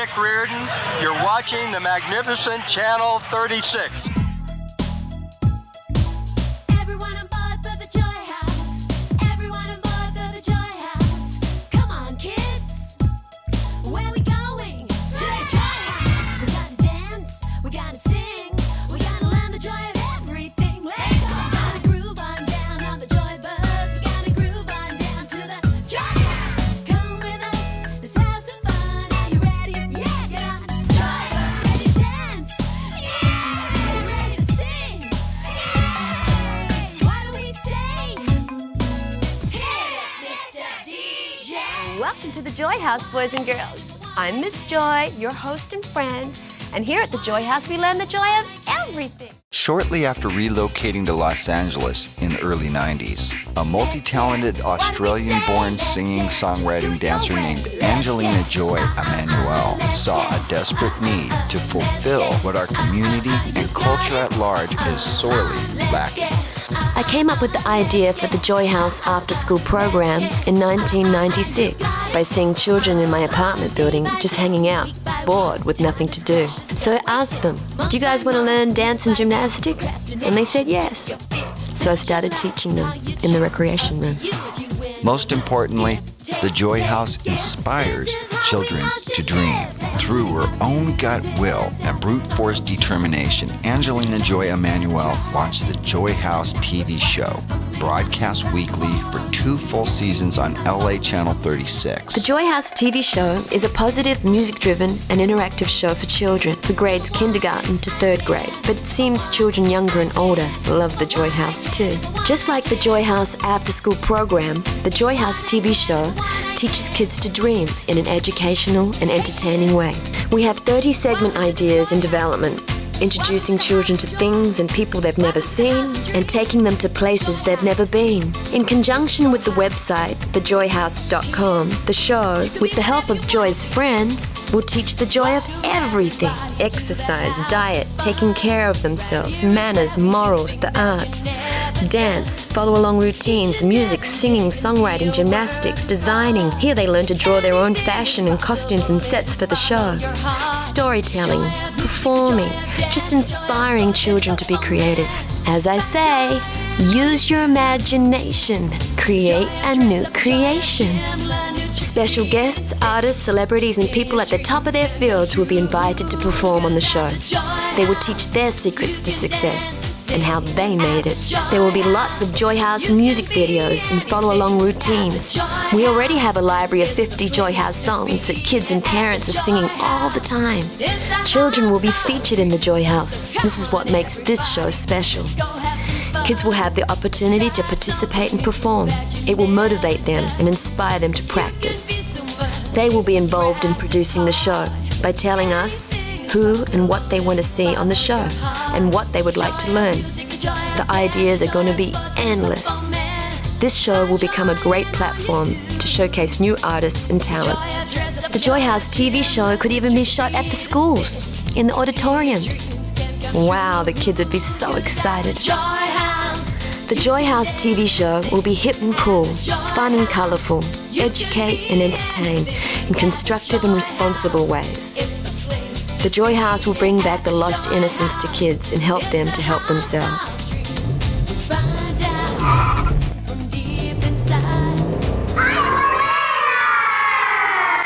Rick Reardon. You're watching the magnificent Channel 36. Everyone on board for the Joy House. Everyone on board for the Joy House. Come on, kids. Where we going? To the Joy House. We gotta dance. We gotta sing. We gotta learn the joy of everything. Let's go. Gotta groove on down on the Joy Bus. We gotta groove on down to the Joy House. Come with us. Let's have some fun. Are you ready? Yeah, get on. Joy Bus. Ready to dance. Yeah. Ready to sing. Yeah. What do we say? Hit it, Mr. DJ. Welcome to the Joy House, boys and girls. I'm Miss Joy, your host and friend, and here at the Joy House we learn the joy of everything. Shortly after relocating to Los Angeles in the early 90s, a multi-talented Australian-born singing, songwriting dancer named Angelina Joy Emanuel saw a desperate need to fulfill what our community and culture at large is sorely lacking. I came up with the idea for the Joy House after-school program in 1996 by seeing children in my apartment building just hanging out, bored with nothing to do. So I asked them, do you guys want to learn dance and gymnastics? And they said yes. So I started teaching them in the recreation room. Most importantly, the Joy House inspires children to dream. Through her own gut will and brute force determination, Angelina Joy Emanuel launched the Joy House TV show, broadcast weekly for 2 full seasons on LA Channel 36. The Joy House TV show is a positive, music-driven and interactive show for children for grades kindergarten to 3rd grade. But it seems children younger and older love the Joy House too. Just like the Joy House after-school program, the Joy House TV show teaches kids to dream in an educational and entertaining way. We have 30 segment ideas in development, introducing children to things and people they've never seen and taking them to places they've never been. In conjunction with the website, thejoyhouse.com, the show, with the help of Joy's friends, will teach the joy of everything. Exercise, diet, taking care of themselves, manners, morals, the arts, dance, follow-along routines, music, singing, songwriting, gymnastics, designing. Here they learn to draw their own fashion and costumes and sets for the show. Storytelling, performing, just inspiring children to be creative. As I say, use your imagination. Create a new creation. Special guests, artists, celebrities, and people at the top of their fields will be invited to perform on the show. They will teach their secrets to success and how they made it. There will be lots of Joy House music videos and follow-along routines. We already have a library of 50 Joy House songs that kids and parents are singing all the time. Children will be featured in the Joy House. This is what makes this show special. Kids will have the opportunity to participate and perform. It will motivate them and inspire them to practice. They will be involved in producing the show by telling us who and what they want to see on the show and what they would like to learn. The ideas are going to be endless. This show will become a great platform to showcase new artists and talent. The Joy House TV show could even be shot at the schools, in the auditoriums. Wow, the kids would be so excited. The Joy House TV show will be hip and cool, fun and colourful, educate and entertain in constructive and responsible ways. The Joy House will bring back the lost innocence to kids and help them to help themselves.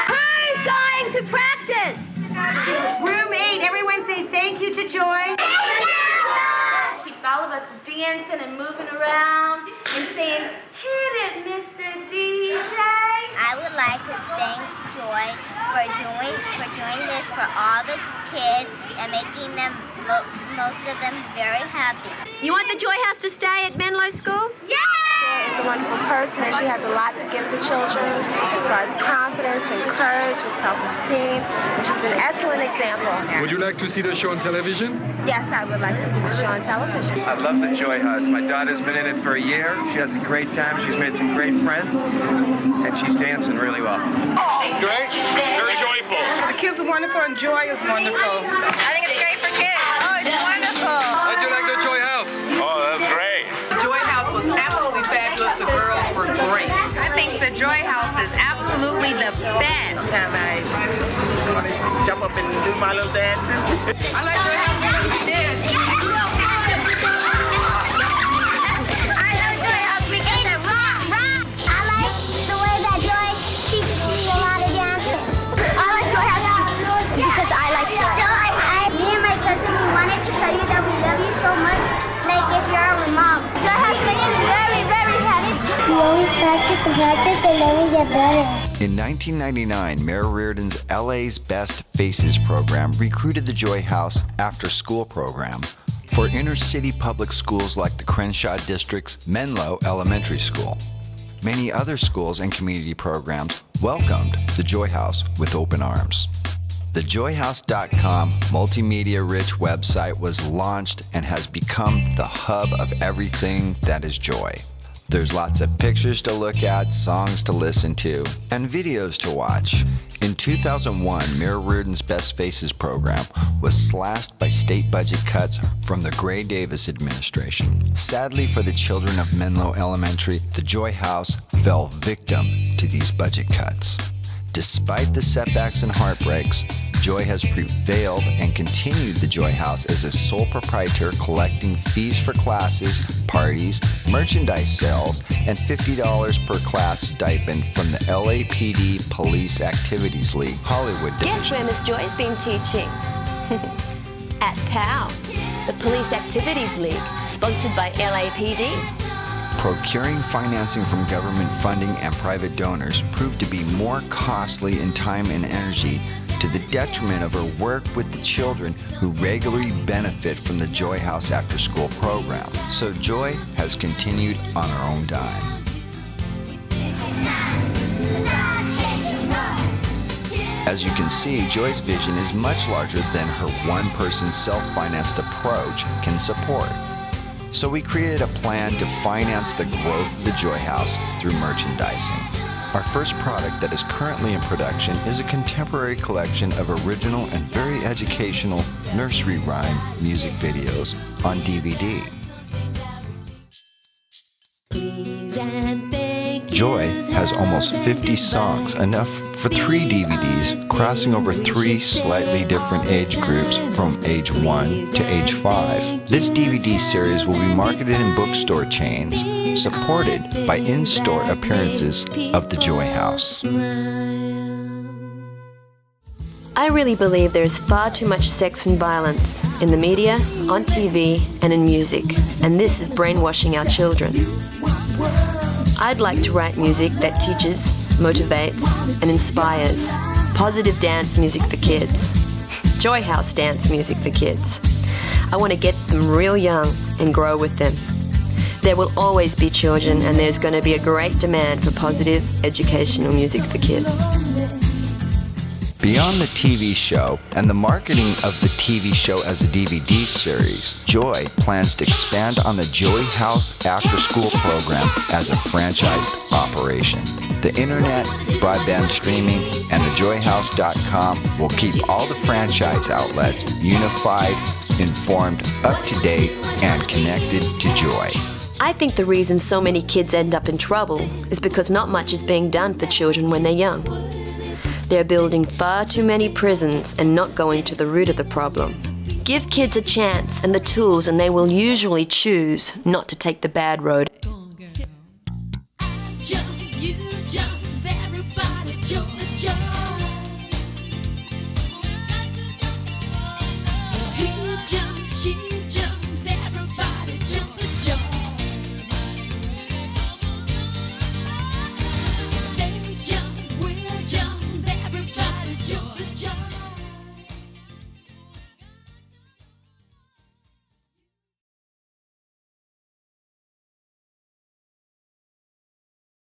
Who's going to practice? Room 8, everyone say thank you to Joy. Keeps all of us dancing and moving around and saying, hit it, Mr. DJ. I would like to thank Joy for doing this for all the kids and making them, most of them, very happy. You want the Joy House to stay at Menlo School? Yeah! She's a wonderful person and she has a lot to give the children as far as confidence and courage and self-esteem. And she's an excellent example. Would you like to see the show on television? Yes, I would like to see the show on television. I love the Joy House. My daughter's been in it for a year. She has a great time. She's made some great friends. And she's dancing really well. It's great. Very joyful. The kids are wonderful and Joy is wonderful. I think it's great for kids. Oh, it's wonderful. How'd you like the Joy House? Oh, that's great. The Joy House was absolutely fabulous. The girls were great. I think the Joy House is absolutely be the best. Can I jump up and do my little dance? I like to have a dance. I love Joy House because it's rock. I like the way that Joy teaches me a lot of dancing. I like Joy House because I like Joy. Me and my cousin, we wanted to tell you that we love you so much. Like if you're our mom. Joy House makes me very, very happy. We always practice and practice and then we get better. In 1999, Mayor Reardon's LA's Best Faces program recruited the Joy House after-school program for inner-city public schools like the Crenshaw District's Menlo Elementary School. Many other schools and community programs welcomed the Joy House with open arms. The JOYHOUSE.com multimedia-rich website was launched and has become the hub of everything that is joy. There's lots of pictures to look at, songs to listen to, and videos to watch. In 2001, Mayor Reardon's Best Faces program was slashed by state budget cuts from the Gray Davis administration. Sadly for the children of Menlo Elementary, the Joy House fell victim to these budget cuts. Despite the setbacks and heartbreaks, Joy has prevailed and continued the Joy House as a sole proprietor, collecting fees for classes, parties, merchandise sales, and $50 per class stipend from the LAPD Police Activities League Hollywood Division. Guess where Miss Joy's been teaching? At POW, the Police Activities League, sponsored by LAPD. Procuring financing from government funding and private donors proved to be more costly in time and energy, to the detriment of her work with the children who regularly benefit from the Joy House after-school program. So Joy has continued on her own dime. As you can see, Joy's vision is much larger than her one-person self-financed approach can support. So we created a plan to finance the growth of the Joy House through merchandising. Our first product that is currently in production is a contemporary collection of original and very educational nursery rhyme music videos on DVD. Joy has almost 50 songs, enough for 3 DVDs, crossing over 3 slightly different age groups from age 1 to age 5. This DVD series will be marketed in bookstore chains, supported by in-store appearances of the Joy House. I really believe there is far too much sex and violence in the media, on TV, and in music, and this is brainwashing our children. I'd like to write music that teaches, motivates, and inspires. Positive dance music for kids. Joy House dance music for kids. I want to get them real young and grow with them. There will always be children, and there's going to be a great demand for positive, educational music for kids. Beyond the TV show and the marketing of the TV show as a DVD series, Joy plans to expand on the Joy House after-school program as a franchised operation. The internet, broadband streaming, and the JOYHOUSE.com will keep all the franchise outlets unified, informed, up-to-date, and connected to Joy. I think the reason so many kids end up in trouble is because not much is being done for children when they're young. They're building far too many prisons and not going to the root of the problem. Give kids a chance and the tools, and they will usually choose not to take the bad road.